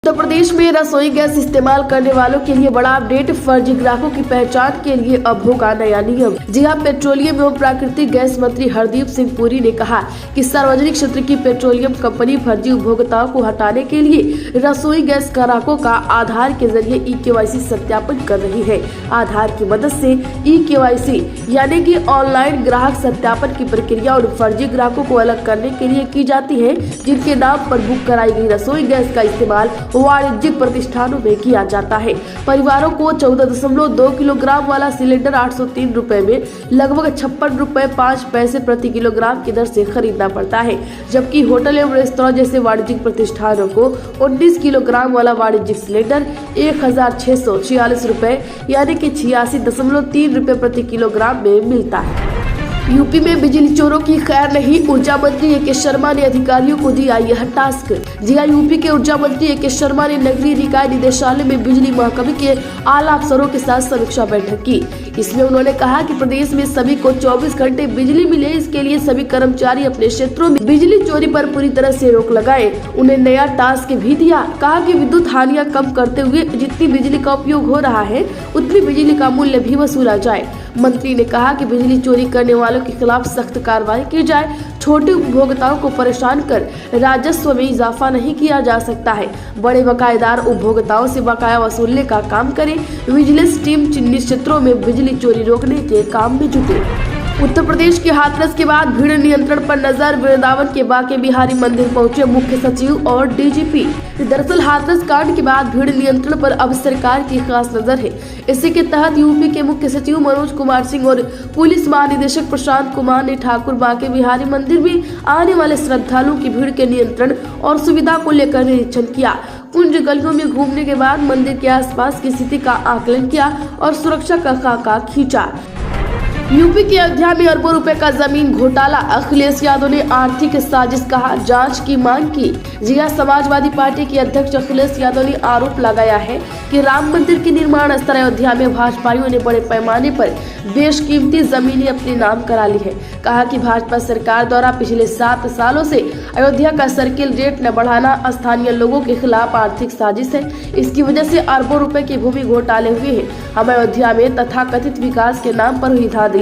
उत्तर प्रदेश में रसोई गैस इस्तेमाल करने वालों के लिए बड़ा अपडेट। फर्जी ग्राहकों की पहचान के लिए अब होगा नया नियम। जी हां, पेट्रोलियम एवं प्राकृतिक गैस मंत्री हरदीप सिंह पुरी ने कहा कि सार्वजनिक क्षेत्र की पेट्रोलियम कंपनी फर्जी उपभोक्ताओं को हटाने के लिए रसोई गैस ग्राहकों का आधार के जरिए ई-केवाईसी सत्यापन कर रही है। आधार की मदद से ई-केवाईसी यानी कि ऑनलाइन ग्राहक सत्यापन की प्रक्रिया उन फर्जी ग्राहकों को अलग करने के लिए की जाती है जिनके नाम पर बुक कराई गई रसोई गैस का इस्तेमाल वाणिज्यिक प्रतिष्ठानों में किया जाता है। परिवारों को 14.2 किलोग्राम वाला सिलेंडर 803 रुपए में लगभग 56 रुपए 5 पैसे प्रति किलोग्राम की दर से खरीदना पड़ता है, जबकि होटल एवं रेस्तरां जैसे वाणिज्यिक प्रतिष्ठानों को 19 किलोग्राम वाला वाणिज्यिक सिलेंडर 1646 रुपए यानी कि 86.3 रुपए प्रति किलोग्राम में मिलता है। यूपी में बिजली चोरों की खैर नहीं, ऊर्जा मंत्री ए.के. शर्मा ने अधिकारियों को दिया यह टास्क। जी हां, यूपी के ऊर्जा मंत्री ए.के. शर्मा ने नगरीय निकाय निदेशालय में बिजली महकमे के आला अफसरों के साथ समीक्षा बैठक की। इसमें उन्होंने कहा कि प्रदेश में सभी को 24 घंटे बिजली मिले, इसके लिए सभी कर्मचारी अपने क्षेत्रों में बिजली चोरी पर पूरी तरह से रोक लगाए। उन्हें नया टास्क भी दिया। कहा कि विद्युत हानियां कम करते हुए जितनी बिजली का उपयोग हो रहा है उतनी बिजली का मूल्य भी वसूला जाए। मंत्री ने कहा कि बिजली चोरी करने वालों के खिलाफ सख्त कार्रवाई की जाए। छोटे उपभोक्ताओं को परेशान कर राजस्व में इजाफा नहीं किया जा सकता है। बड़े बकायेदार उपभोक्ताओं से बकाया वसूलने का काम करें। विजिलेंस टीम चिन्हित क्षेत्रों में बिजली चोरी रोकने के काम में जुटे। उत्तर प्रदेश के हाथरस के बाद भीड़ नियंत्रण पर नजर। वृंदावन के बांके बिहारी मंदिर पहुंचे मुख्य सचिव और डीजीपी। दरअसल हाथरस कांड के बाद भीड़ नियंत्रण पर अब सरकार की खास नजर है। इसी के तहत यूपी के मुख्य सचिव मनोज कुमार सिंह और पुलिस महानिदेशक प्रशांत कुमार ने ठाकुर बांके बिहारी मंदिर में आने वाले श्रद्धालुओं की भीड़ के नियंत्रण और सुविधा को लेकर निरीक्षण किया। कुंज गलियों में घूमने के बाद मंदिर के आसपास की स्थिति का आकलन किया और सुरक्षा का खाका खींचा। यूपी की अयोध्या में अरबों रुपए का जमीन घोटाला। अखिलेश यादव ने आर्थिक साजिश कहा, जांच की मांग की। जी हां, समाजवादी पार्टी के अध्यक्ष अखिलेश यादव ने आरोप लगाया है कि राम मंदिर के निर्माण स्थल अयोध्या में भाजपाइयों ने बड़े पैमाने पर बेशकीमती जमीनें अपने नाम करा ली है। कहा कि भाजपा सरकार द्वारा पिछले 7 सालों से अयोध्या का सर्किल रेट न बढ़ाना स्थानीय लोगों के खिलाफ आर्थिक साजिश है। इसकी वजह से अरबों रुपए के भूमि घोटाले हुए हैं। हम अयोध्या में तथाकथित विकास के नाम पर हुई धांधली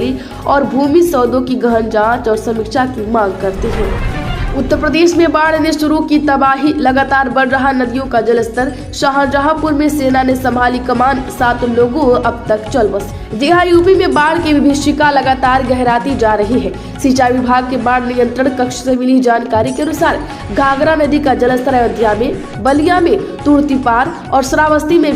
और भूमि सौदों की गहन जांच और समीक्षा की मांग करते हैं। उत्तर प्रदेश में बाढ़ ने शुरू की तबाही। लगातार बढ़ रहा नदियों का जलस्तर। शाहजहांपुर में सेना ने संभाली कमान, 7 लोगों अब तक चल बसे। जी हां, यूपी में बाढ़ की विभीषिका लगातार गहराती जा रही है। सिंचाई विभाग के बाढ़ नियंत्रण कक्ष से मिली जानकारी के अनुसार घाघरा नदी का जलस्तर अयोध्या में, बलिया में, तुर्तीपार और श्रावस्ती में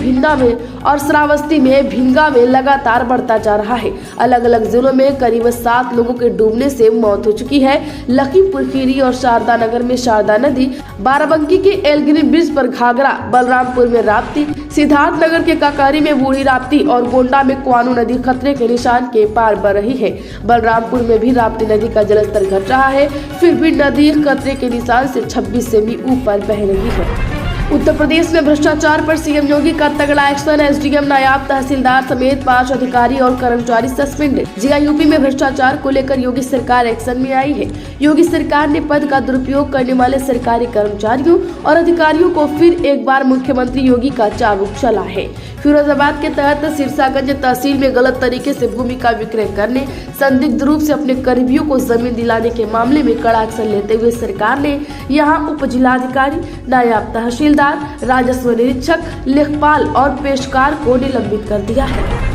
भिंगा में लगातार बढ़ता जा रहा है। अलग अलग जिलों में करीब 7 लोगों के डूबने से मौत हो चुकी है। लखीमपुर खीरी और शारदा नगर में शारदा नदी, बाराबंकी के एलगिरी ब्रिज पर घाघरा, बलरामपुर में राप्ती, सिद्धार्थ नगर के काकारी में बूढ़ी राप्ती और गोंडा में क्वानू नदी खतरे के निशान के पार बढ़ रही है। बलरामपुर में भी राप्ती नदी का जलस्तर घट रहा है, फिर भी नदी खतरे के निशान से 26 सेमी ऊपर बह रही है। उत्तर प्रदेश में भ्रष्टाचार पर सीएम योगी का तगड़ा एक्शन। एसडीएम, नायाब तहसीलदार समेत 5 अधिकारी और कर्मचारी सस्पेंड। जी हां, यूपी में भ्रष्टाचार को लेकर योगी सरकार एक्शन में आई है। योगी सरकार ने पद का दुरुपयोग करने वाले सरकारी कर्मचारियों और अधिकारियों को फिर एक बार मुख्यमंत्री योगी का चाबुक चला है। फिरोजाबाद के तहत सिरसागंज तहसील में गलत तरीके से भूमि का विक्रय करने, संदिग्ध रूप से अपने करीबियों को जमीन दिलाने के मामले में कड़ा एक्शन लेते हुए सरकार ने यहां उप जिलाधिकारी, नायाब तहसीलदार, राजस्व निरीक्षक, लेखपाल और पेशकार को निलंबित कर दिया है।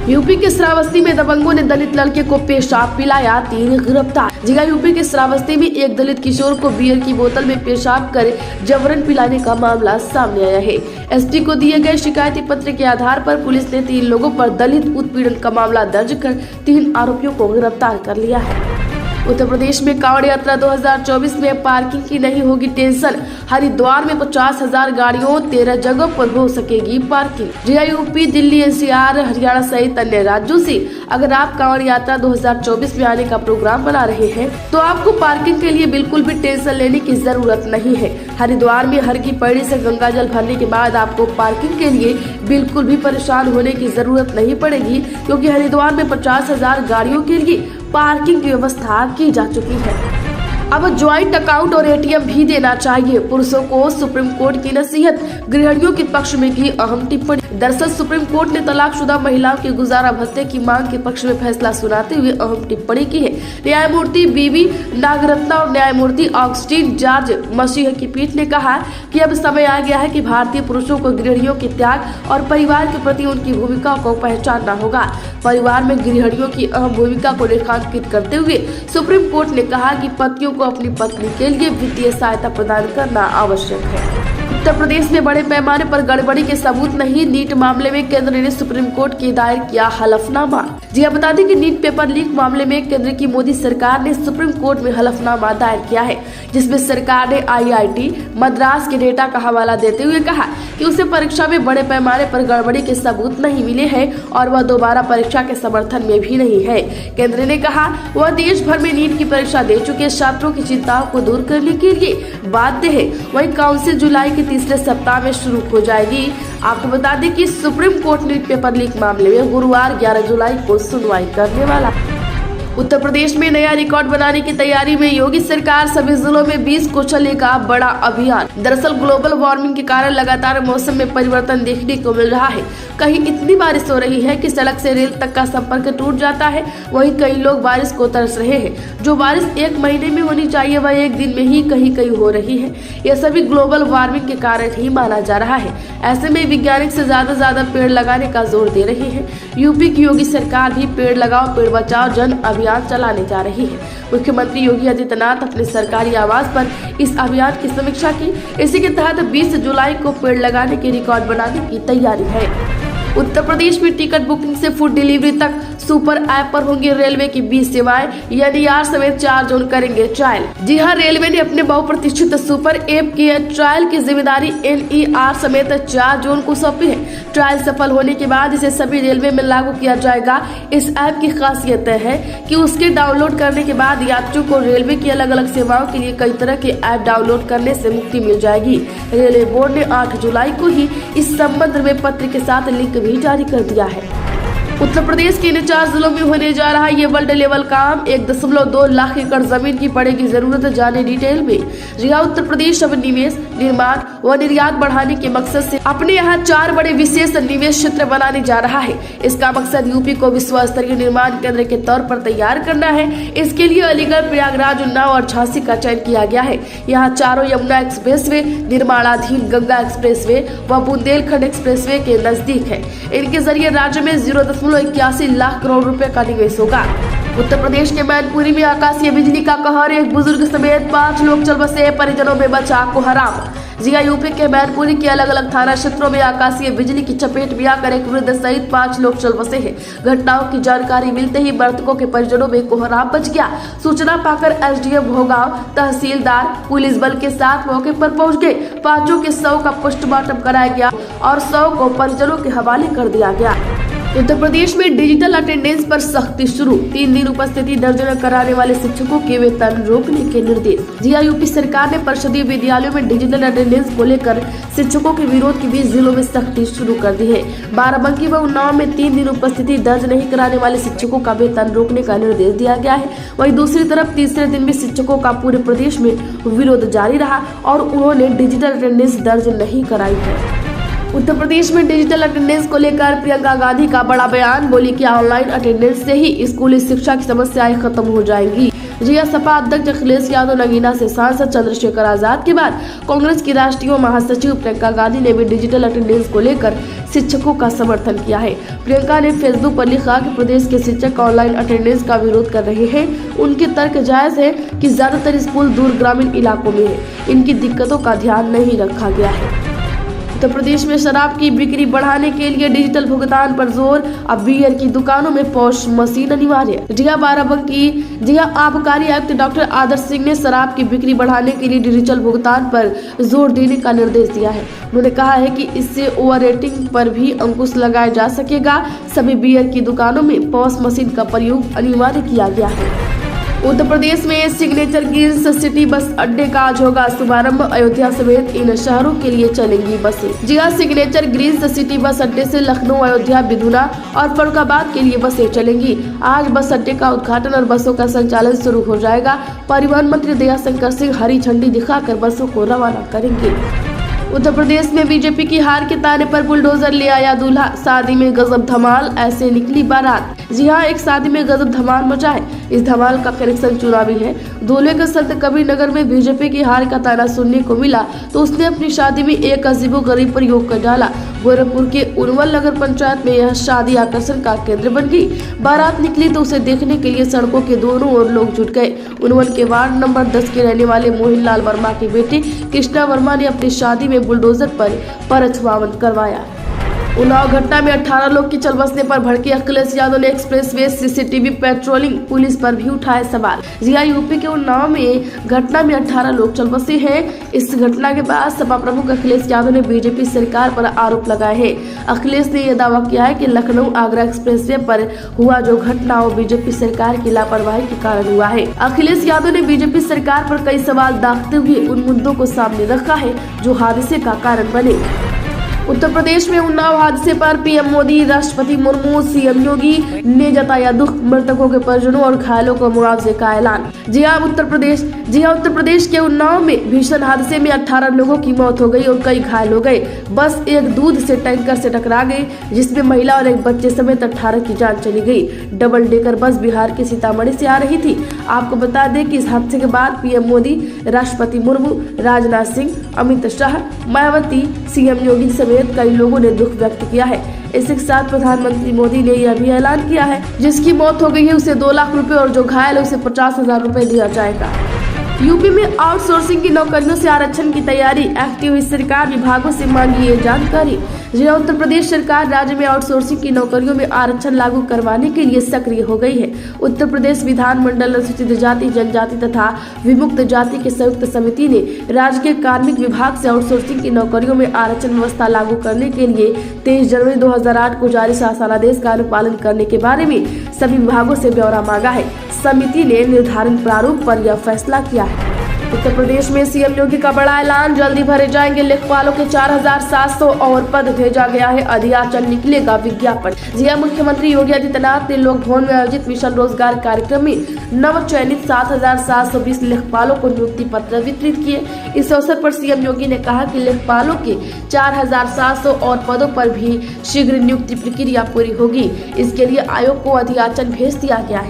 यूपी के श्रावस्ती में दबंगों ने दलित लड़के को पेशाब पिलाया, 3 गिरफ्तार। जी हां, यूपी के श्रावस्ती में एक दलित किशोर को बियर की बोतल में पेशाब कर जबरन पिलाने का मामला सामने आया है। एसपी को दिए गए शिकायती पत्र के आधार पर पुलिस ने 3 लोगों पर दलित उत्पीड़न का मामला दर्ज कर 3 आरोपियों को गिरफ्तार कर लिया है। उत्तर प्रदेश में कांवड़ यात्रा 2024 में पार्किंग की नहीं होगी टेंशन। हरिद्वार में 50,000 गाड़ियों 13 जगह पर हो सकेगी पार्किंग। जी हां, यूपी, दिल्ली, एनसीआर, हरियाणा सहित अन्य राज्यों से अगर आप कांवड़ यात्रा 2024 में आने का प्रोग्राम बना रहे हैं तो आपको पार्किंग के लिए बिल्कुल भी टेंशन लेने की जरूरत नहीं है। हरिद्वार में हर की पैड़ी से गंगा जल भरने के बाद आपको पार्किंग के लिए बिल्कुल भी परेशान होने की जरूरत नहीं पड़ेगी, क्योंकि हरिद्वार में 50,000 गाड़ियों के लिए पार्किंग की व्यवस्था की जा चुकी है। अब ज्वाइंट अकाउंट और एटीएम भी देना चाहिए। पुरुषों को सुप्रीम कोर्ट की नसीहत, गृहिणियों के पक्ष में की अहम टिप्पणी। दरअसल सुप्रीम कोर्ट ने तलाकशुदा महिलाओं के गुजारा भत्ते की मांग के पक्ष में फैसला सुनाते हुए अहम टिप्पणी की है। न्यायमूर्ति बीबी नागरत्ना और न्यायमूर्ति ऑगस्टीन जॉर्ज मसीह की पीठ ने कहा कि अब समय आ गया है कि भारतीय पुरुषों को गृहिणियों के त्याग और परिवार के प्रति उनकी भूमिका को पहचानना होगा। परिवार में गृहिणियों की अहम भूमिका को रेखांकित करते हुए सुप्रीम कोर्ट ने कहा कि पतियों को अपनी पत्नी के लिए वित्तीय सहायता प्रदान करना आवश्यक है। उत्तर प्रदेश में बड़े पैमाने पर गड़बड़ी के सबूत नहीं, नीट मामले में केंद्र ने सुप्रीम कोर्ट के दायर किया हलफनामा। जी आप बता दें कि नीट पेपर लीक मामले में केंद्र की मोदी सरकार ने सुप्रीम कोर्ट में हलफनामा दायर किया है, जिसमें सरकार ने IIT मद्रास के डेटा का हवाला देते हुए कहा कि उसे परीक्षा में बड़े पैमाने पर गड़बड़ी के सबूत नहीं मिले हैं और वह दोबारा परीक्षा के समर्थन में भी नहीं है। केंद्र ने कहा वह देश भर में नीट की परीक्षा दे चुके छात्रों की चिंताओं को दूर करने के लिए बाध्य है। वही काउंसिल जुलाई के तीसरे सप्ताह में शुरू हो जाएगी। आपको बता दें कि supreme court NEET paper leak मामले में गुरुवार 11 जुलाई को सुनवाई करने वाला। उत्तर प्रदेश में नया रिकॉर्ड बनाने की तैयारी में योगी सरकार, सभी जिलों में 20 को चलेगा बड़ा अभियान। दरअसल ग्लोबल वार्मिंग के कारण लगातार मौसम में परिवर्तन देखने को मिल रहा है। कहीं इतनी बारिश हो रही है कि सड़क से रेल तक का संपर्क टूट जाता है, वहीं कई लोग बारिश को तरस रहे हैं। जो बारिश 1 महीने में होनी चाहिए वह 1 दिन में ही कहीं कहीं हो रही है। यह सभी ग्लोबल वार्मिंग के कारण ही माना जा रहा है। ऐसे में वैज्ञानिक से ज्यादा पेड़ लगाने का जोर दे रहे हैं। यूपी की योगी सरकार भी पेड़ लगाओ पेड़ बचाओ जन अभियान चलाने जा रही है। मुख्यमंत्री योगी आदित्यनाथ अपने सरकारी आवास पर इस अभियान की समीक्षा की। इसी के तहत 20 जुलाई को पेड़ लगाने के रिकॉर्ड बनाने की तैयारी है। उत्तर प्रदेश में टिकट बुकिंग से फूड डिलीवरी तक सुपर ऐप पर होंगी रेलवे की 20 सेवाएं। NER समेत 4 जोन करेंगे ट्रायल। जी हां, रेलवे ने अपने बहुप्रतीक्षित सुपर ऐप के ट्रायल की जिम्मेदारी NER समेत 4 जोन को सौंपी है। ट्रायल सफल होने के बाद इसे सभी रेलवे में लागू किया जाएगा। इस ऐप की खासियत है कि उसके डाउनलोड करने के बाद यात्रियों को रेलवे की अलग अलग सेवाओं के लिए कई तरह के ऐप डाउनलोड करने से मुक्ति मिल जाएगी। रेलवे बोर्ड ने 8 जुलाई को ही इस संबंध में पत्र के साथ लिंक भी जारी कर दिया है। उत्तर प्रदेश के इन 4 जिलों में होने जा रहा ये वर्ल्ड लेवल काम। 1.2 लाख एकड़ जमीन की पड़ेगी जरूरत, जाने डिटेल में। जी हाँ, उत्तर प्रदेश अब निवेश, निर्माण व निर्यात बढ़ाने के मकसद से अपने यहाँ 4 बड़े विशेष निवेश क्षेत्र बनाने जा रहा है। इसका मकसद यूपी को विश्व स्तरीय निर्माण केंद्र के तौर पर तैयार करना है। इसके लिए अलीगढ़, प्रयागराज, उन्नाव और झांसी का चयन किया गया है। यहाँ चारों यमुना एक्सप्रेसवे, निर्माणाधीन गंगा एक्सप्रेसवे व बुंदेलखंड एक्सप्रेसवे के नजदीक है। इनके जरिए राज्य में 0.81 लाख करोड़ रुपए का निवेश होगा। उत्तर प्रदेश के मैनपुरी में आकाशीय बिजली का कहर, एक बुजुर्ग समेत 5 लोग चल बसे, परिजनों में बचा कोहराम। जिया यूपी के मैनपुरी के अलग अलग थाना क्षेत्रों में आकाशीय बिजली की चपेट में आकर एक वृद्ध सहित 5 लोग चल बसे हैं। घटनाओं की जानकारी मिलते ही मृतकों के परिजनों में कोहराम मच गया। सूचना पाकर SDM भोगांव, तहसीलदार, पुलिस बल के साथ मौके पर पहुंच गए। 5 के शव का पोस्टमार्टम कराया गया और शव को परिजनों के हवाले कर दिया गया। उत्तर प्रदेश में डिजिटल अटेंडेंस पर सख्ती शुरू, 3 दिन उपस्थिति दर्ज न कराने वाले शिक्षकों के वेतन रोकने के निर्देश। जिया यूपी सरकार ने परिषदीय विद्यालयों में डिजिटल अटेंडेंस को लेकर शिक्षकों के विरोध के बीच जिलों में सख्ती शुरू कर दी है। बाराबंकी व उन्नाव में 3 दिन उपस्थिति दर्ज नहीं कराने वाले शिक्षकों का वेतन रोकने का निर्देश दिया गया है। वहीं दूसरी तरफ तीसरे दिन भी शिक्षकों का पूरे प्रदेश में विरोध जारी रहा और उन्होंने डिजिटल अटेंडेंस दर्ज नहीं कराई है। उत्तर प्रदेश में डिजिटल अटेंडेंस को लेकर प्रियंका गांधी का बड़ा बयान, बोली कि ऑनलाइन अटेंडेंस से ही स्कूली शिक्षा की समस्याएं खत्म हो जाएंगी। जिया सपा अध्यक्ष अखिलेश यादव, नगीना से सांसद चंद्रशेखर आजाद के बाद कांग्रेस की राष्ट्रीय महासचिव प्रियंका गांधी ने भी डिजिटल अटेंडेंस को लेकर शिक्षकों का समर्थन किया है। प्रियंका ने फेसबुक पर लिखा कि प्रदेश के शिक्षक ऑनलाइन अटेंडेंस का विरोध कर रहे हैं। उनके तर्क जायज है कि ज्यादातर स्कूल दूर ग्रामीण इलाकों में है, इनकी दिक्कतों का ध्यान नहीं रखा गया है। उत्तर प्रदेश में शराब की बिक्री बढ़ाने के लिए डिजिटल भुगतान पर जोर, अब बियर की दुकानों में पॉश मशीन अनिवार्य। जिया बाराबंकी जिया आबकारी आयुक्त डॉक्टर आदर्श सिंह ने शराब की बिक्री बढ़ाने के लिए डिजिटल भुगतान पर जोर देने का निर्देश दिया है। उन्होंने कहा है कि इससे ओवर रेटिंग पर भी अंकुश लगाया जा सकेगा। सभी बियर की दुकानों में पॉश मशीन का प्रयोग अनिवार्य किया गया है। उत्तर प्रदेश में सिग्नेचर गिल्स सिटी बस अड्डे का आज होगा शुभारंभ। अयोध्या समेत इन शहरों के लिए चलेंगी बसें। जी हां, सिग्नेचर ग्रिल्स सिटी बस अड्डे से लखनऊ, अयोध्या, बिधुना और फरुखाबाद के लिए बसें चलेंगी। आज बस अड्डे का उद्घाटन और बसों का संचालन शुरू हो जाएगा। परिवहन मंत्री दयाशंकर सिंह हरी झंडी दिखाकर बसों को रवाना करेंगे। उत्तर प्रदेश में बीजेपी की हार के ताने पर बुलडोजर ले आया दूल्हा। शादी में गजब धमाल, ऐसे निकली बारात। जी हां, एक शादी में गजब धमाल मचा है। इस धमाल का कनेक्शन चुनावी है। दूल्हे के संत कबीर नगर में बीजेपी की हार का ताना सुनने को मिला तो उसने अपनी शादी में एक अजीबोगरीब प्रयोग कर डाला। गोरखपुर के उनवल नगर पंचायत में यह शादी आकर्षण का केंद्र बन गई। बारात निकली तो उसे देखने के लिए सड़कों के दोनों ओर लोग जुट गए। उनवल के वार्ड नंबर 10 के रहने वाले मोहिन लाल वर्मा के बेटे कृष्णा वर्मा ने अपनी शादी में बुलडोजर पर परछवावन करवाया। उन्नाव घटना में 18 लोग की चल बसने पर भड़के अखिलेश यादव ने एक्सप्रेसवे सीसीटीवी पेट्रोलिंग पुलिस पर भी उठाए सवाल। जी हां, यूपी के उन्नाव में घटना में 18 लोग चल बसे हैं। इस घटना के बाद सपा प्रमुख अखिलेश यादव ने बीजेपी सरकार पर आरोप लगाए हैं। अखिलेश ने यह दावा किया है कि लखनऊ आगरा एक्सप्रेसवे पर हुआ जो घटना वो बीजेपी सरकार की लापरवाही के कारण हुआ है। अखिलेश यादव ने बीजेपी सरकार पर कई सवाल दागते हुए उन मुद्दों को सामने रखा है जो हादसे का कारण बने। उत्तर प्रदेश में उन्नाव हादसे पर पीएम मोदी, राष्ट्रपति मुर्मू, सीएम योगी ने जताया दुख। मृतकों के परिजनों और घायलों को मुआवजे का ऐलान। जी हां, उत्तर प्रदेश के उन्नाव में भीषण हादसे में 18 लोगों की मौत हो गई और कई घायल हो गए। बस एक दूध से टैंकर से टकरा गई जिसमें महिला और एक बच्चे समेत 18 की जान चली गई। डबल डेकर बस बिहार के सीतामढ़ी से आ रही थी। आपको बता दें कि इस हादसे के बाद पीएम मोदी, राष्ट्रपति मुर्मू, राजनाथ सिंह, अमित शाह, मायावती, सीएम योगी समेत कई लोगों ने दुख व्यक्त किया है। इसी के साथ प्रधानमंत्री मोदी ने यह भी ऐलान किया है जिसकी मौत हो गई है उसे 2 लाख रुपए और जो घायल है उसे 50,000 रुपए दिया जाएगा। यूपी में आउटसोर्सिंग की नौकरियों से आरक्षण की तैयारी। एक्टिव हुई सरकार, विभागों से मांगी ये जानकारी। जिला उत्तर प्रदेश सरकार राज्य में आउटसोर्सिंग की नौकरियों में आरक्षण लागू करवाने के लिए सक्रिय हो गई है। उत्तर प्रदेश विधानमंडल अनुसूचित जाति, जनजाति तथा विमुक्त जाति की संयुक्त समिति ने राज्य के कार्मिक विभाग से आउटसोर्सिंग की नौकरियों में आरक्षण व्यवस्था लागू करने के लिए 23 जनवरी 2008 को जारी शासनादेश का अनुपालन करने के बारे में सभी विभागों से ब्यौरा मांगा है। समिति ने निर्धारित प्रारूप पर यह फैसला किया है। उत्तर प्रदेश में सीएम योगी का बड़ा ऐलान, जल्दी भरे जाएंगे लेखपालों के 4700 और पद। भेजा गया है अधियाचन, निकलेगा विज्ञापन। जी हां, मुख्यमंत्री योगी आदित्यनाथ ने लोक भवन में आयोजित मिशन रोजगार कार्यक्रम में नव चयनित 7720 लेखपालों को नियुक्ति पत्र वितरित किए। इस अवसर पर सीएम योगी ने कहा कि लेखपालों के 4700 और पदों पर भी शीघ्र नियुक्ति प्रक्रिया पूरी होगी। इसके लिए आयोग को अधियाचन भेज दिया गया है।